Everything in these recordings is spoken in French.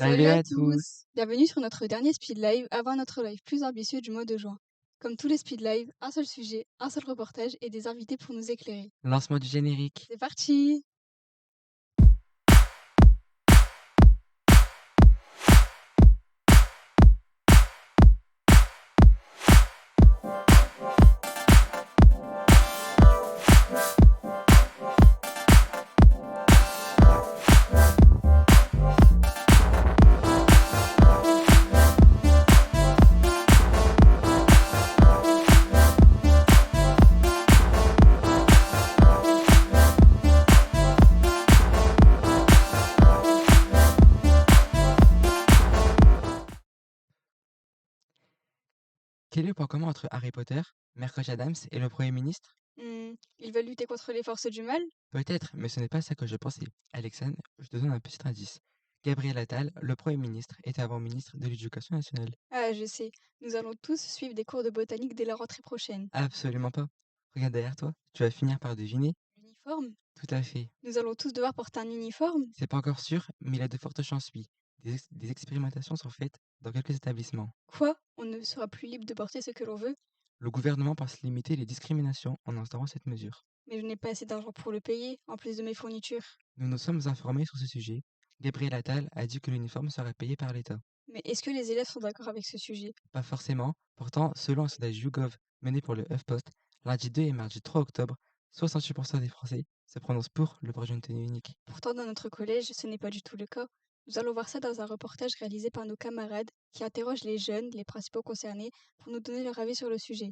Salut Salut à à tous! tous! Bienvenue sur notre dernier speed live avant notre live plus ambitieux du mois de juin. Comme tous les speed live, un seul sujet, un seul reportage et des invités pour nous éclairer. Lancement du générique. C'est parti! Quel est le point commun entre Harry Potter, Mercredi Adams et le Premier ministre? Ils veulent lutter contre les forces du mal? Peut-être, mais ce n'est pas ça que je pensais. Alexandre, je te donne un petit indice. Gabriel Attal, le Premier ministre, était avant ministre de l'Éducation nationale. Ah, je sais, nous allons tous suivre des cours de botanique dès la rentrée prochaine. Absolument pas. Regarde derrière toi, tu vas finir par deviner. L'uniforme? Tout à fait. Nous allons tous devoir porter un uniforme? C'est pas encore sûr, mais il a de fortes chances, oui. Des expérimentations sont faites dans quelques établissements. Quoi? On ne sera plus libre de porter ce que l'on veut? Le gouvernement pense limiter les discriminations en instaurant cette mesure. Mais je n'ai pas assez d'argent pour le payer, en plus de mes fournitures. Nous nous sommes informés sur ce sujet. Gabriel Attal a dit que l'uniforme serait payé par l'État. Mais est-ce que les élèves sont d'accord avec ce sujet? Pas forcément. Pourtant, selon un sondage YouGov mené pour le HuffPost, lundi 2 et mardi 3 octobre, 68% des Français se prononcent pour le port d'une tenue unique. Pourtant, dans notre collège, ce n'est pas du tout le cas. Nous allons voir ça dans un reportage réalisé par nos camarades qui interrogent les jeunes, les principaux concernés, pour nous donner leur avis sur le sujet.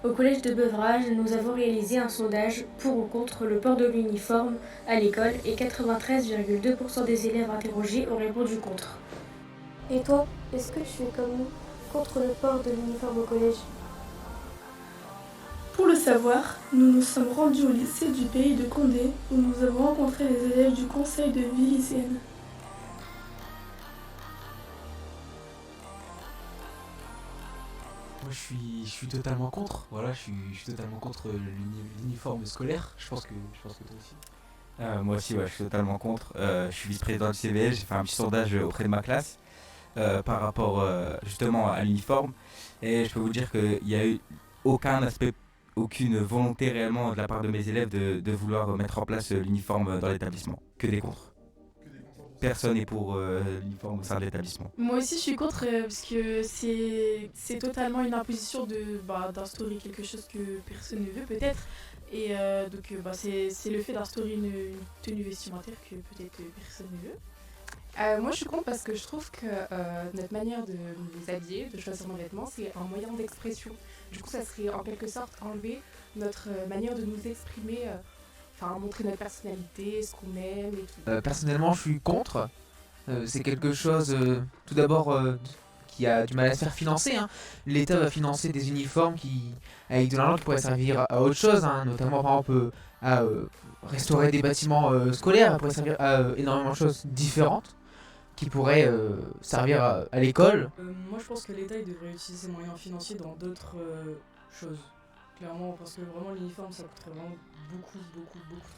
Au collège de Beuvrages, nous avons réalisé un sondage pour ou contre le port de l'uniforme à l'école et 93,2% des élèves interrogés ont répondu contre. Et toi, est-ce que tu es comme nous, contre le port de l'uniforme au collège? Pour le savoir, nous nous sommes rendus au lycée du pays de Condé où nous avons rencontré les élèves du conseil de vie lycéenne. Moi, je suis totalement contre. Voilà, je suis totalement contre l'uniforme scolaire. Je pense que toi aussi. Moi aussi, ouais, je suis totalement contre. Je suis vice-président du CVL, j'ai fait un petit sondage auprès de ma classe par rapport justement à l'uniforme. Et je peux vous dire qu'il n'y a eu aucun aspect, aucune volonté réellement de la part de mes élèves de vouloir mettre en place l'uniforme dans l'établissement. Que des contre. Personne n'est pour l'uniforme au sein de l'établissement. Moi aussi je suis contre parce que c'est totalement une imposition d'instaurer quelque chose que personne ne veut peut-être. Et c'est le fait d'instaurer une tenue vestimentaire que peut-être personne ne veut. Moi je suis contre parce que je trouve que notre manière de nous habiller, de choisir nos vêtements, c'est un moyen d'expression. Du coup ça serait en quelque sorte enlever notre manière de nous exprimer, montrer notre personnalité, ce qu'on aime et tout. Personnellement, je suis contre. C'est quelque chose, tout d'abord, qui a du mal à se faire financer, hein. L'État va financer des uniformes avec de l'argent qui pourrait servir à autre chose, hein, notamment par exemple à restaurer des bâtiments scolaires, ça pourrait servir à énormément de choses différentes qui pourraient servir à l'école. Moi je pense que l'État il devrait utiliser ses moyens financiers dans d'autres choses. Clairement, parce que vraiment l'uniforme ça coûterait vraiment beaucoup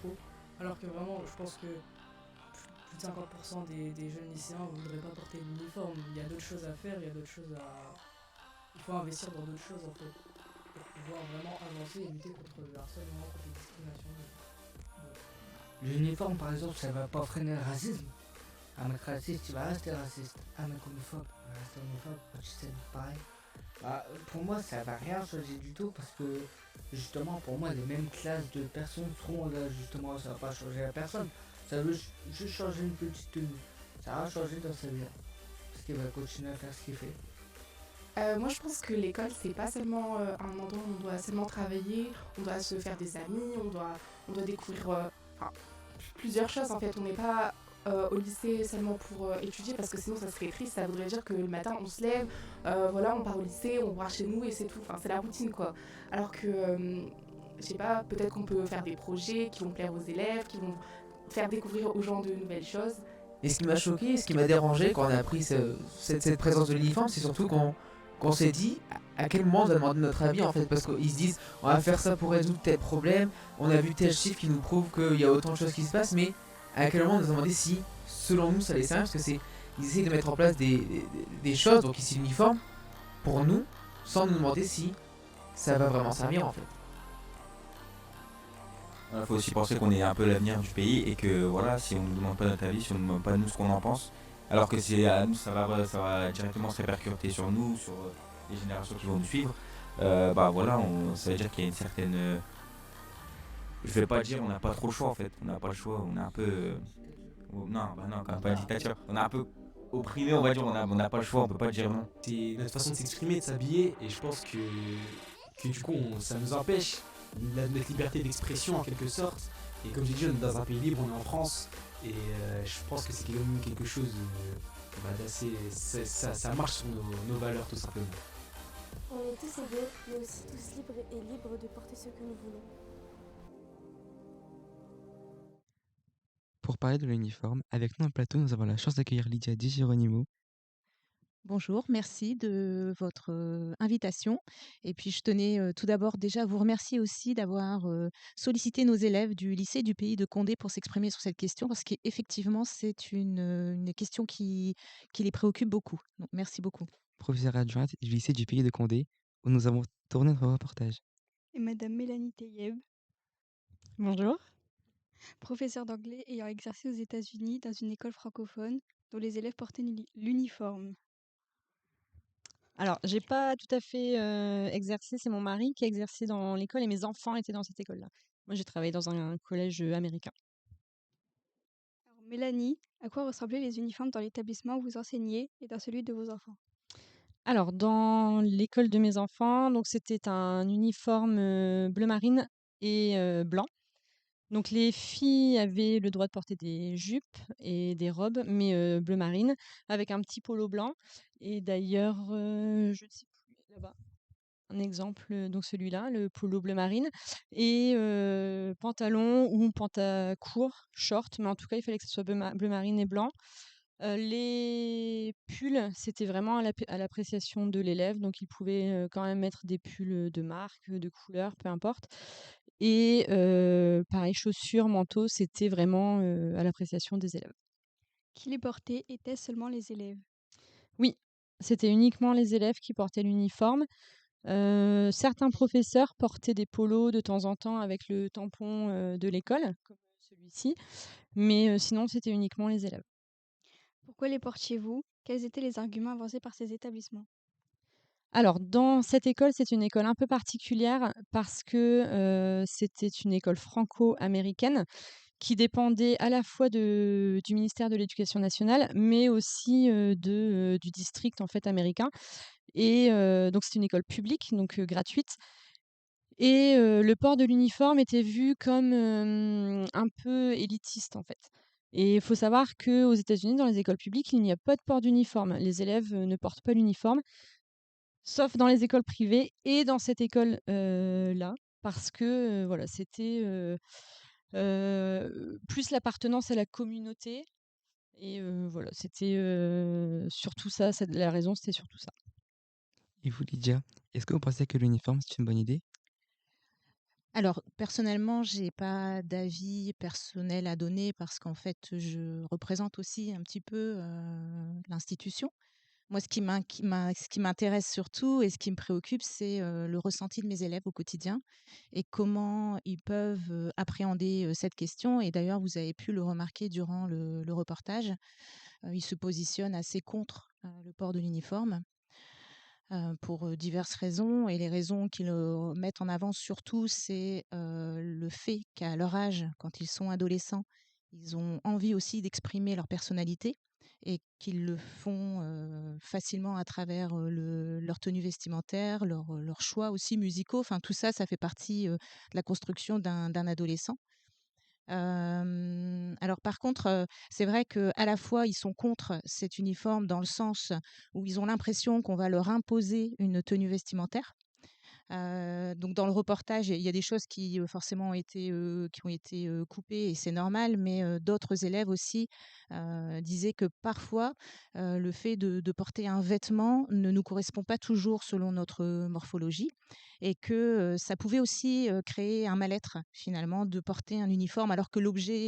trop. Alors que vraiment, je pense que plus de 50% des jeunes lycéens ne voudraient pas porter l'uniforme. Il y a d'autres choses à faire, il y a d'autres choses à. Il faut investir dans d'autres choses en fait. Pour pouvoir vraiment avancer et lutter contre le harcèlement, contre les discriminations. L'uniforme par exemple, ça va pas freiner le racisme. Un mec raciste, il va rester raciste. Un mec homophobe, il va rester homophobe. C'est pareil. Pour moi, ça va rien changer du tout parce que justement, pour moi, les mêmes classes de personnes seront là. Justement, ça va pas changer la personne. Ça veut juste changer une petite tenue. Ça va changer dans sa vie. Parce qu'il va continuer à faire ce qu'il fait. Moi je pense que l'école c'est pas seulement un endroit où on doit seulement travailler, on doit se faire des amis, on doit découvrir plusieurs choses en fait. On n'est pas au lycée seulement pour étudier parce que sinon ça serait triste, ça voudrait dire que le matin on se lève, on part au lycée, on part chez nous et c'est tout, c'est la routine quoi. Alors que, je sais pas, peut-être qu'on peut faire des projets qui vont plaire aux élèves, qui vont faire découvrir aux gens de nouvelles choses. Et ce qui m'a choqué, ce qui m'a dérangé quand on a appris cette présence de l'uniforme, c'est surtout qu'on qu'on s'est dit à quel moment on va demander notre avis en fait, parce qu'ils se disent on va faire ça pour résoudre tel problème, on a vu tel chiffre qui nous prouve qu'il y a autant de choses qui se passent, mais à quel moment on nous a demandé si selon nous ça les sert, parce que c'est ils essayent de mettre en place des choses, donc ici l'uniforme, pour nous, sans nous demander si ça va vraiment servir en fait. Il faut aussi penser qu'on est un peu l'avenir du pays et que voilà, si on ne nous demande pas notre avis, si on ne nous demande pas nous ce qu'on en pense, alors que c'est à nous, ça va directement se répercuter sur nous, sur les générations qui vont nous suivre, bah voilà, ça veut dire qu'il y a une certaine. Je vais pas dire on n'a pas trop le choix en fait, on n'a pas le choix, on est un peu. Non, bah non, quand même pas une dictature. On est un peu opprimé, on va dire, on n'a pas le choix, on peut pas dire non. C'est notre façon de s'exprimer, de s'habiller, et je pense que du coup, ça nous empêche notre liberté d'expression en quelque sorte. Et comme j'ai dit, on est dans un pays libre, on est en France, et je pense que c'est quand même quelque chose d'assez. Ça marche sur nos valeurs tout simplement. On est tous égaux, mais aussi tous libres de porter ce que nous voulons. Pour parler de l'uniforme, avec nous en plateau, nous avons la chance d'accueillir Lydia Di Geronimo. Bonjour, merci de votre invitation. Et puis je tenais tout d'abord déjà à vous remercier aussi d'avoir sollicité nos élèves du lycée du pays de Condé pour s'exprimer sur cette question, parce qu'effectivement c'est une question qui les préoccupe beaucoup. Donc merci beaucoup. Professeure adjointe du lycée du pays de Condé, où nous avons tourné notre reportage. Et Madame Mélanie Teyeb, Bonjour. professeure d'anglais ayant exercé aux États-Unis dans une école francophone dont les élèves portaient l'uniforme. Alors, j'ai pas tout à fait exercé, c'est mon mari qui a exercé dans l'école et mes enfants étaient dans cette école-là. Moi, j'ai travaillé dans un collège américain. Alors, Mélanie, à quoi ressemblaient les uniformes dans l'établissement où vous enseignez et dans celui de vos enfants? Alors, dans l'école de mes enfants, donc c'était un uniforme bleu marine et blanc. Donc, les filles avaient le droit de porter des jupes et des robes, mais bleu marine, avec un petit polo blanc. Et d'ailleurs, je ne sais plus, là-bas, un exemple, donc celui-là, le polo bleu marine, et pantalon ou court, short, mais en tout cas, il fallait que ce soit bleu marine et blanc. Les pulls, c'était vraiment à l'appréciation de l'élève, donc il pouvait quand même mettre des pulls de marque, de couleur, peu importe. Et pareil, chaussures, manteaux, c'était vraiment à l'appréciation des élèves. Qui les portait? Étaient-ce seulement les élèves? Oui, c'était uniquement les élèves qui portaient l'uniforme. Certains professeurs portaient des polos de temps en temps avec le tampon de l'école, comme celui-ci, mais sinon c'était uniquement les élèves. Pourquoi les portiez-vous? Quels étaient les arguments avancés par ces établissements? Alors, dans cette école, c'est une école un peu particulière parce que c'était une école franco-américaine qui dépendait à la fois du ministère de l'Éducation nationale, mais aussi du district en fait américain. Et donc c'est une école publique, donc gratuite. Et le port de l'uniforme était vu comme un peu élitiste en fait. Et il faut savoir qu'aux États-Unis, dans les écoles publiques, il n'y a pas de port d'uniforme. Les élèves ne portent pas l'uniforme, sauf dans les écoles privées et dans cette école là, parce que voilà, c'était plus l'appartenance à la communauté. Et voilà, c'était surtout ça, la raison, c'était surtout ça. Et vous, Lydia, est-ce que vous pensez que l'uniforme, c'est une bonne idée? Alors, personnellement, j'ai pas d'avis personnel à donner parce qu'en fait, je représente aussi un petit peu l'institution. Moi, ce qui m'intéresse surtout et ce qui me préoccupe, c'est le ressenti de mes élèves au quotidien et comment ils peuvent appréhender cette question. Et d'ailleurs, vous avez pu le remarquer durant le reportage, ils se positionnent assez contre le port de l'uniforme pour diverses raisons. Et les raisons qu'ils mettent en avant surtout, c'est le fait qu'à leur âge, quand ils sont adolescents, ils ont envie aussi d'exprimer leur personnalité et qu'ils le font facilement à travers leur tenue vestimentaire, leurs choix aussi musicaux. Enfin, tout ça, ça fait partie de la construction d'un adolescent. Alors par contre, c'est vrai qu'à la fois, ils sont contre cet uniforme dans le sens où ils ont l'impression qu'on va leur imposer une tenue vestimentaire. Donc dans le reportage, il y a des choses qui forcément qui ont été coupées et c'est normal, mais d'autres élèves aussi disaient que parfois le fait de porter un vêtement ne nous correspond pas toujours selon notre morphologie et que ça pouvait aussi créer un mal-être finalement de porter un uniforme alors que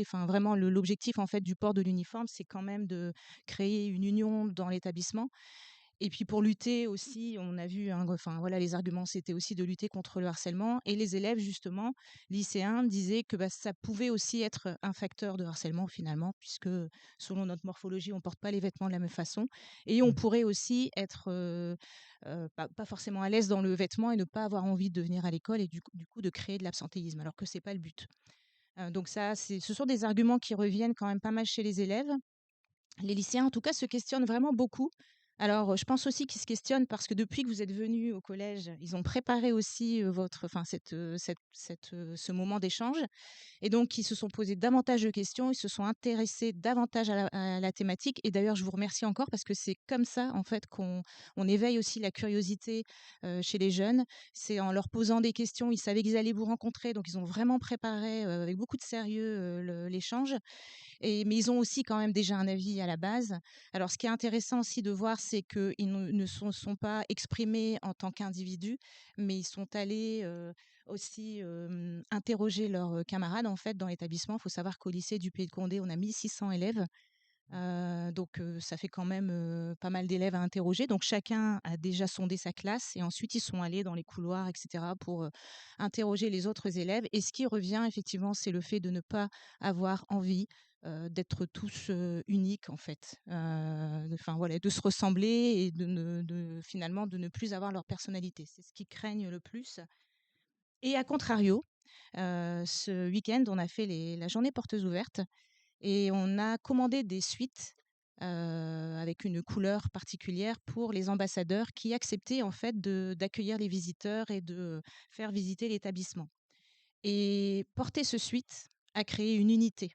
enfin vraiment l'objectif en fait du port de l'uniforme, c'est quand même de créer une union dans l'établissement et puis pour lutter aussi, on a vu, hein, enfin voilà, les arguments, c'était aussi de lutter contre le harcèlement. Et les élèves, justement, lycéens, disaient que bah, ça pouvait aussi être un facteur de harcèlement finalement, puisque selon notre morphologie, on ne porte pas les vêtements de la même façon. Et on pourrait aussi être pas forcément à l'aise dans le vêtement et ne pas avoir envie de venir à l'école et du coup de créer de l'absentéisme, alors que ce n'est pas le but. Donc ça, ce sont des arguments qui reviennent quand même pas mal chez les élèves. Les lycéens, en tout cas, se questionnent vraiment beaucoup. Alors, je pense aussi qu'ils se questionnent parce que depuis que vous êtes venus au collège, ils ont préparé aussi ce moment d'échange. Et donc, ils se sont posés davantage de questions, ils se sont intéressés davantage à la thématique. Et d'ailleurs, je vous remercie encore parce que c'est comme ça, en fait, qu'on éveille aussi la curiosité chez les jeunes. C'est en leur posant des questions, ils savaient qu'ils allaient vous rencontrer, donc ils ont vraiment préparé avec beaucoup de sérieux l'échange. Mais ils ont aussi quand même déjà un avis à la base. Alors, ce qui est intéressant aussi de voir, c'est qu'ils ne sont pas exprimés en tant qu'individus, mais ils sont allés aussi interroger leurs camarades en fait dans l'établissement. Il faut savoir qu'au lycée du Pays de Condé, on a 1600 élèves. Donc ça fait quand même pas mal d'élèves à interroger. Donc chacun a déjà sondé sa classe et ensuite ils sont allés dans les couloirs, etc. pour interroger les autres élèves. Et ce qui revient effectivement, c'est le fait de ne pas avoir envie d'être tous uniques en fait. Enfin voilà, de se ressembler et finalement de ne plus avoir leur personnalité. C'est ce qu'ils craignent le plus. Et à contrario, ce week-end, on a fait la journée portes ouvertes et on a commandé des suites avec une couleur particulière pour les ambassadeurs qui acceptaient en fait d'accueillir les visiteurs et de faire visiter l'établissement. Et porter ce suite a créé une unité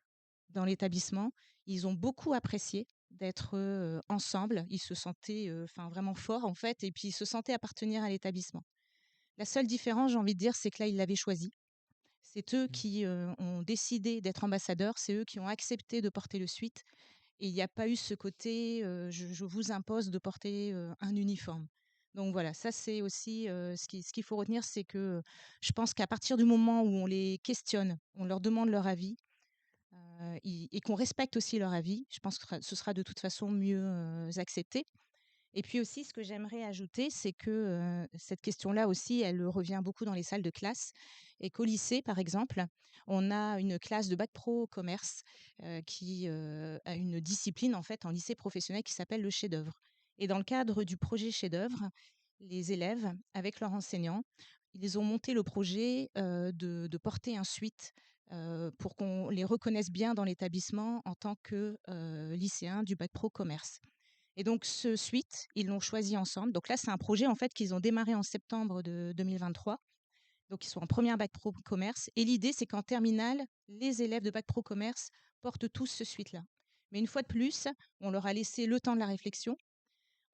dans l'établissement. Ils ont beaucoup apprécié d'être ensemble. Ils se sentaient vraiment forts en fait et puis ils se sentaient appartenir à l'établissement. La seule différence, j'ai envie de dire, c'est que là, ils l'avaient choisi. C'est eux qui ont décidé d'être ambassadeurs, c'est eux qui ont accepté de porter le suite. Et il n'y a pas eu ce côté je vous impose de porter un uniforme. Donc voilà, ça c'est aussi ce qu'il faut retenir, c'est que je pense qu'à partir du moment où on les questionne, on leur demande leur avis et qu'on respecte aussi leur avis, je pense que ce sera de toute façon mieux accepté. Et puis aussi, ce que j'aimerais ajouter, c'est que cette question-là aussi, elle revient beaucoup dans les salles de classe. Et qu'au lycée, par exemple, on a une classe de bac pro commerce qui a une discipline en fait en lycée professionnel qui s'appelle le chef-d'œuvre. Et dans le cadre du projet chef-d'œuvre, les élèves, avec leurs enseignants, ils ont monté le projet de porter un suite pour qu'on les reconnaisse bien dans l'établissement en tant que lycéens du bac pro commerce. Et donc, ce suite, ils l'ont choisi ensemble. Donc là, c'est un projet en fait qu'ils ont démarré en septembre de 2023. Donc, ils sont en première bac pro commerce. Et l'idée, c'est qu'en terminale, les élèves de bac pro commerce portent tous ce suite-là. Mais une fois de plus, on leur a laissé le temps de la réflexion.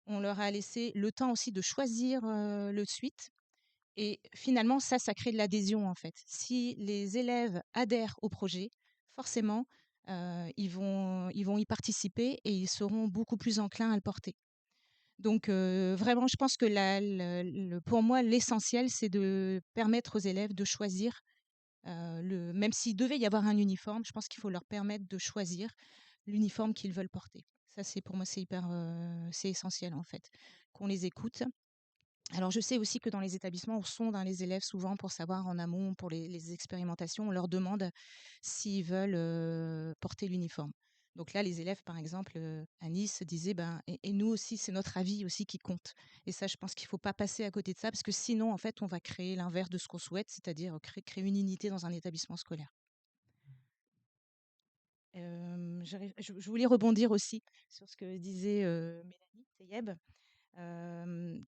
On leur a laissé le temps aussi de choisir le suite. Et finalement, ça crée de l'adhésion en fait. Si les élèves adhèrent au projet, forcément, ils vont y participer et ils seront beaucoup plus enclins à le porter. Donc vraiment, je pense que pour moi, l'essentiel, c'est de permettre aux élèves de choisir, même s'il devait y avoir un uniforme, je pense qu'il faut leur permettre de choisir l'uniforme qu'ils veulent porter. Ça, pour moi, c'est essentiel en fait, qu'on les écoute. Alors, je sais aussi que dans les établissements, on sonde les élèves souvent pour savoir en amont, pour les expérimentations, on leur demande s'ils veulent porter l'uniforme. Donc là, les élèves, par exemple, à Nice, disaient et nous aussi, c'est notre avis aussi qui compte. Et ça, je pense qu'il ne faut pas passer à côté de ça, parce que sinon, en fait, on va créer l'inverse de ce qu'on souhaite, c'est-à-dire créer une unité dans un établissement scolaire. Je voulais rebondir aussi sur ce que disait Mélanie Teyeb.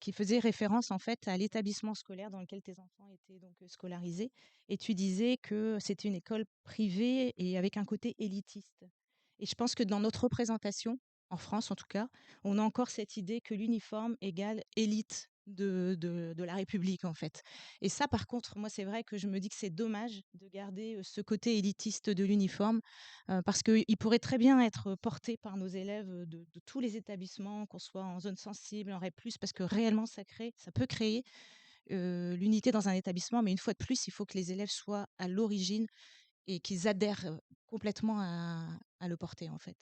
Qui faisait référence en fait à l'établissement scolaire dans lequel tes enfants étaient donc scolarisés. Et tu disais que c'était une école privée et avec un côté élitiste. Et je pense que dans notre représentation, en France en tout cas, on a encore cette idée que l'uniforme égale élite de la République, en fait. Et ça, par contre, moi, c'est vrai que je me dis que c'est dommage de garder ce côté élitiste de l'uniforme, parce qu'il pourrait très bien être porté par nos élèves de tous les établissements, qu'on soit en zone sensible, en REP+, parce que réellement, ça peut créer l'unité dans un établissement, mais une fois de plus, il faut que les élèves soient à l'origine et qu'ils adhèrent complètement à le porter, en fait.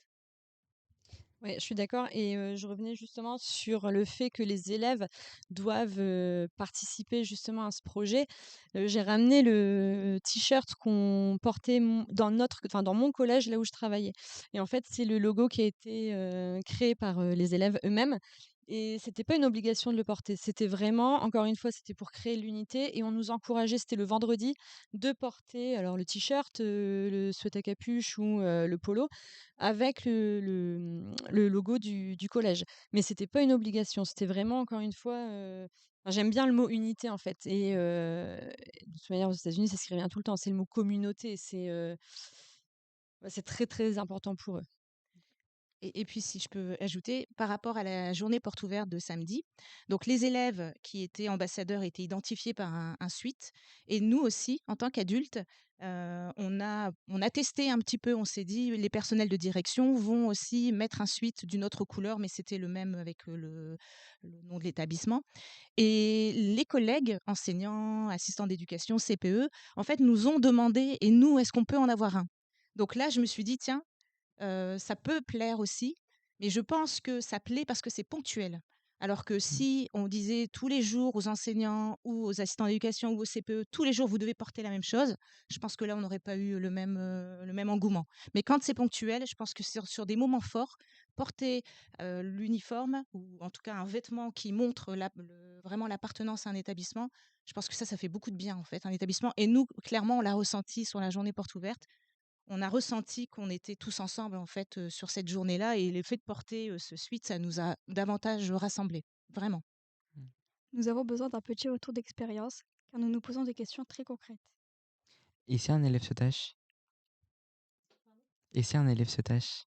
Ouais, je suis d'accord et je revenais justement sur le fait que les élèves doivent, participer justement à ce projet. J'ai ramené le t-shirt qu'on portait dans mon collège, là où je travaillais et en fait, c'est le logo qui a été, créé par, les élèves eux-mêmes et c'était pas une obligation de le porter. C'était vraiment encore une fois, c'était pour créer l'unité et on nous encourageait, c'était le vendredi, de porter alors le t-shirt, le sweat à capuche ou, le polo avec le logo du collège. Mais c'était pas une obligation, c'était vraiment encore une fois, enfin, j'aime bien le mot unité en fait et de toute manière aux États-Unis, c'est ce qui revient tout le temps, c'est le mot communauté, ouais, c'est très, très important pour eux. Et puis, si je peux ajouter, par rapport à la journée porte ouverte de samedi, donc les élèves qui étaient ambassadeurs étaient identifiés par un suite. Et nous aussi, en tant qu'adultes, on a testé un petit peu, on s'est dit, les personnels de direction vont aussi mettre un suite d'une autre couleur, mais c'était le même avec le nom de l'établissement. Et les collègues, enseignants, assistants d'éducation, CPE, en fait, nous ont demandé, et nous, est-ce qu'on peut en avoir un? Donc là, je me suis dit, tiens, ça peut plaire aussi, mais je pense que ça plaît parce que c'est ponctuel. Alors que si on disait tous les jours aux enseignants ou aux assistants d'éducation ou aux CPE, tous les jours vous devez porter la même chose, je pense que là on n'aurait pas eu le même engouement. Mais quand c'est ponctuel, je pense que sur des moments forts, porter l'uniforme ou en tout cas un vêtement qui montre vraiment l'appartenance à un établissement, je pense que ça fait beaucoup de bien en fait, un établissement. Et nous, clairement, on l'a ressenti sur la journée porte ouverte. On a ressenti qu'on était tous ensemble en fait sur cette journée-là et le fait de porter ce sweat, ça nous a davantage rassemblés, vraiment. Nous avons besoin d'un petit retour d'expérience car nous nous posons des questions très concrètes. Et si un élève se tâche? Et si un élève se tâche?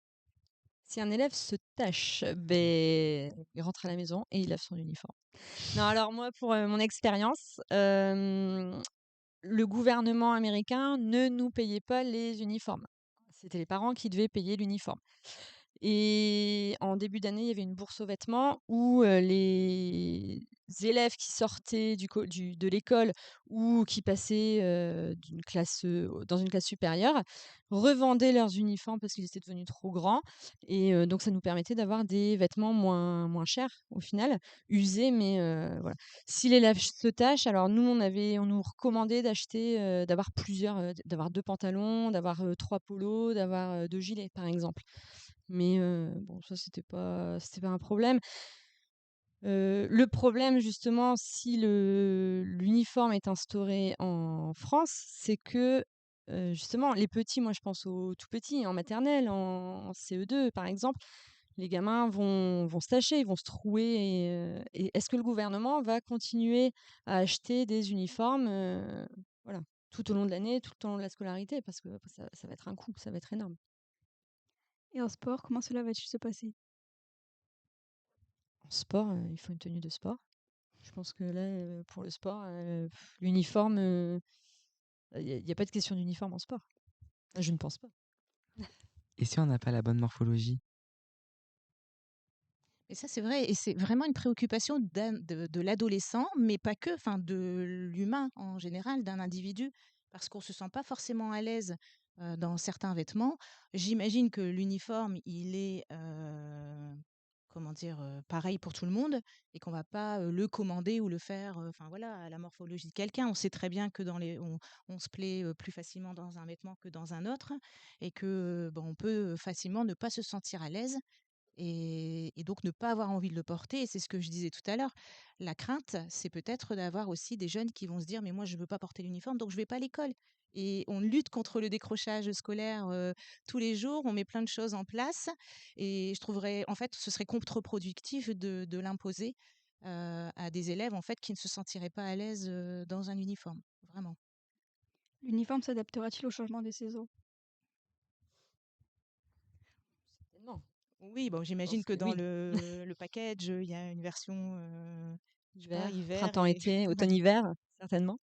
Si un élève se tâche, beh, il rentre à la maison et il lave son uniforme. Non, alors moi, pour, mon expérience, le gouvernement américain ne nous payait pas les uniformes. C'était les parents qui devaient payer l'uniforme. Et en début d'année, il y avait une bourse aux vêtements où, les élèves qui sortaient de l'école ou qui passaient, d'une classe, dans une classe supérieure, revendaient leurs uniformes parce qu'ils étaient devenus trop grands et donc ça nous permettait d'avoir des vêtements moins chers au final, usés mais voilà. Si l'élève se tâche, alors nous on nous recommandait d'acheter, d'avoir d'avoir 2 pantalons, d'avoir, 3 polos, d'avoir, 2 gilets par exemple. Mais bon, ça, c'était pas un problème. Le problème, justement, si l'uniforme est instauré en France, c'est que, justement, les petits, moi, je pense aux tout petits, en maternelle, en CE2, par exemple, les gamins vont se tâcher, ils vont se trouer et est-ce que le gouvernement va continuer à acheter des uniformes, voilà, tout au long de l'année, tout au long de la scolarité? Parce que après ça va être un coût, ça va être énorme. Et en sport, comment cela va-t-il se passer? En sport, il faut une tenue de sport. Je pense que là, pour le sport, l'uniforme, il y a pas de question d'uniforme en sport. Je ne pense pas. Et si on n'a pas la bonne morphologie? Et ça, c'est vrai, et c'est vraiment une préoccupation de l'adolescent, mais pas que, enfin de l'humain en général, d'un individu, parce qu'on se sent pas forcément à l'aise dans certains vêtements. J'imagine que l'uniforme, il est, comment dire, pareil pour tout le monde, et qu'on va pas le commander ou le faire, enfin voilà, à la morphologie de quelqu'un. On sait très bien que on se plaît plus facilement dans un vêtement que dans un autre, et que on peut facilement ne pas se sentir à l'aise et donc ne pas avoir envie de le porter. Et c'est ce que je disais tout à l'heure. La crainte, c'est peut-être d'avoir aussi des jeunes qui vont se dire: «Mais moi, je veux pas porter l'uniforme, donc je vais pas à l'école». Et on lutte contre le décrochage scolaire, tous les jours. On met plein de choses en place et je trouverais en fait, ce serait contre-productif de l'imposer, à des élèves, en fait, qui ne se sentiraient pas à l'aise, dans un uniforme, vraiment. L'uniforme s'adaptera-t-il au changement des saisons? Certainement. Oui, bon, Je j'imagine pense que que dans oui. le package, il y a une version, Hiver, hiver printemps, et été, ouais. automne-hiver, certainement.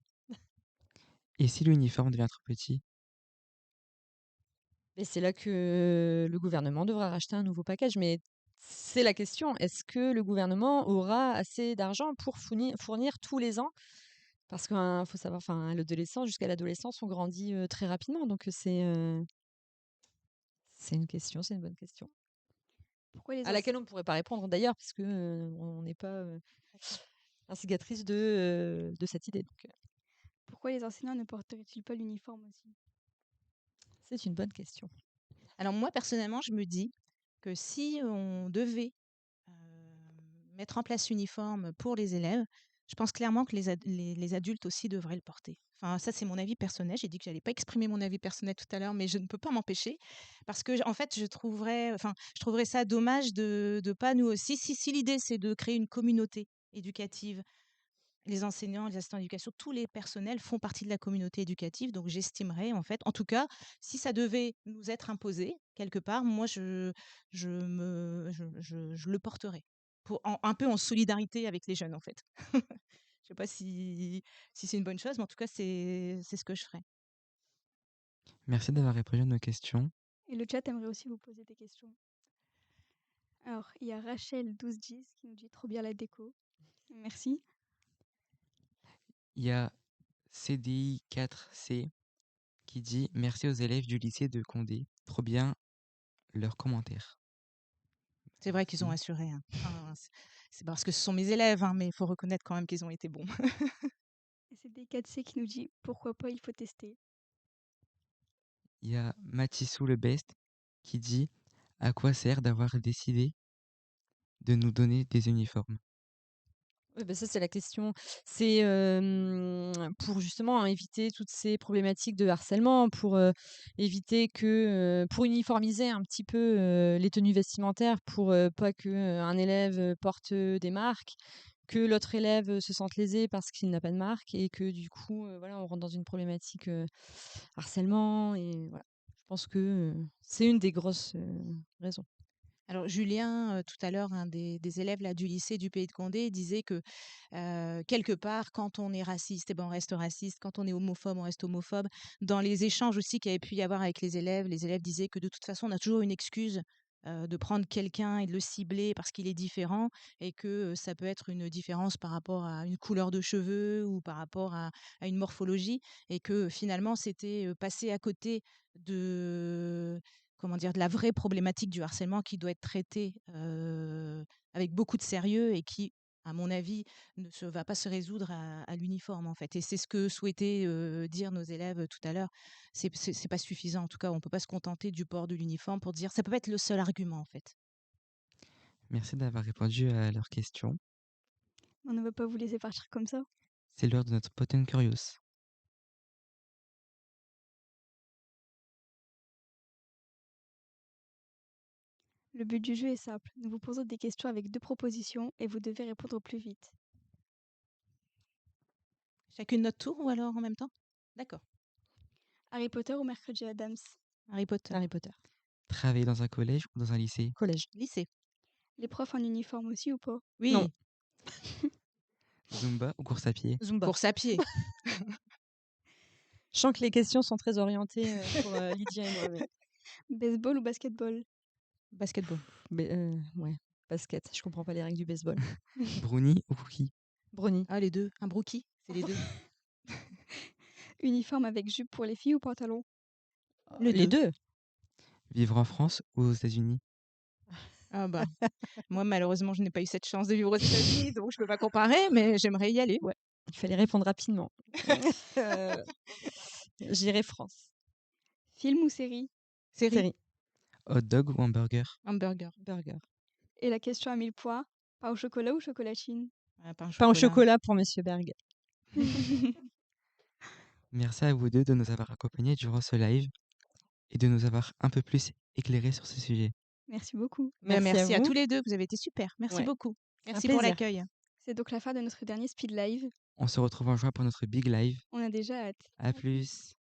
Et si l'uniforme devient trop petit? Et c'est là que le gouvernement devra racheter un nouveau package. Mais c'est la question, est-ce que le gouvernement aura assez d'argent pour fournir tous les ans? Parce qu'il faut savoir, jusqu'à l'adolescence, on grandit très rapidement. Donc c'est une question, c'est une bonne question. Pourquoi les À laquelle on ne pourrait pas répondre d'ailleurs, parce que on n'est pas instigatrice de cette idée. Donc, Pourquoi les enseignants ne porteraient-ils pas l'uniforme aussi? c'est une bonne question. Alors moi, personnellement, je me dis que si on devait mettre en place l'uniforme pour les élèves, je pense clairement que les adultes aussi devraient le porter. Enfin, ça, c'est mon avis personnel. J'ai dit que j'allais pas exprimer mon avis personnel tout à l'heure, mais je ne peux pas m'empêcher parce que, en fait, je trouverais ça dommage de pas nous aussi. Si l'idée c'est de créer une communauté éducative, les enseignants, les assistants d'éducation, tous les personnels font partie de la communauté éducative. Donc, j'estimerais, en fait, en tout cas, si ça devait nous être imposé quelque part, moi, je le porterais. Un peu en solidarité avec les jeunes, en fait. Je ne sais pas si c'est une bonne chose, mais en tout cas, c'est ce que je ferais. Merci d'avoir répondu à nos questions. Et le chat aimerait aussi vous poser des questions. Alors, il y a Rachel1210 qui nous dit trop bien la déco. Merci. Il y a CDI4C qui dit merci aux élèves du lycée de Condé. Trop bien leurs commentaires. C'est vrai qu'ils ont assuré. Hein. Enfin, c'est parce que ce sont mes élèves, hein, mais il faut reconnaître quand même qu'ils ont été bons. Et c'est D4C qui nous dit pourquoi pas, il faut tester. Il y a Matissou le Best qui dit à quoi sert d'avoir décidé de nous donner des uniformes? Oui, bah ça, c'est la question. C'est pour justement éviter toutes ces problématiques de harcèlement, pour éviter que, pour uniformiser un petit peu les tenues vestimentaires, pour pas que un élève porte des marques, que l'autre élève se sente lésé parce qu'il n'a pas de marque, et que du coup, voilà, on rentre dans une problématique harcèlement. Et voilà, je pense que c'est une des grosses raisons. Alors Julien, tout à l'heure, un des élèves là, du lycée du Pays de Condé, disait que quelque part, quand on est raciste, eh ben, on reste raciste. Quand on est homophobe, on reste homophobe. Dans les échanges aussi qu'il y avait pu y avoir avec les élèves disaient que de toute façon, on a toujours une excuse de prendre quelqu'un et de le cibler parce qu'il est différent, et que ça peut être une différence par rapport à une couleur de cheveux ou par rapport à une morphologie, et que finalement, c'était passer à côté de de la vraie problématique du harcèlement qui doit être traitée avec beaucoup de sérieux, et qui, à mon avis, ne va pas se résoudre à l'uniforme, en fait. Et c'est ce que souhaitaient dire nos élèves tout à l'heure. C'est pas suffisant. En tout cas, on peut pas se contenter du port de l'uniforme pour dire. Ça peut pas être le seul argument, en fait. Merci d'avoir répondu à leurs questions. On ne va pas vous laisser partir comme ça. C'est l'heure de notre Poten Curious. Le but du jeu est simple. Nous vous posons des questions avec 2 propositions et vous devez répondre au plus vite. Chacune notre tour ou alors en même temps? D'accord. Harry Potter ou Mercredi Adams? Harry Potter. Harry Potter. Travailler dans un collège ou dans un lycée? Collège. Lycée. Les profs en uniforme aussi ou pas? Oui. Non. Zumba ou course à pied? Zumba. Course à pied. Je sens que les questions sont très orientées pour Lydia et moi. Mais... Baseball ou basketball? Basketball. Ouais, basket. Je comprends pas les règles du baseball. Brownie ou cookie? Brownie. Ah, les deux. Un brookie, c'est les deux. Uniforme avec jupe pour les filles ou pantalon? Les deux. Vivre en France ou aux États-Unis? Ah bah, moi, malheureusement, je n'ai pas eu cette chance de vivre aux États-Unis, donc je peux pas comparer, mais j'aimerais y aller, ouais. Il fallait répondre rapidement. J'irai France. Film ou série? Série. Hot dog ou hamburger? Hamburger. Burger. Et la question à 1000 points, pain au chocolat ou chocolatine? Pain au chocolat pour Monsieur Berg. Merci à vous deux de nous avoir accompagnés durant ce live et de nous avoir un peu plus éclairés sur ce sujet. Merci beaucoup. Merci à tous les deux, vous avez été super. Merci beaucoup. Merci pour l'accueil. C'est donc la fin de notre dernier speed live. On se retrouve en juin pour notre big live. On a déjà hâte. À plus.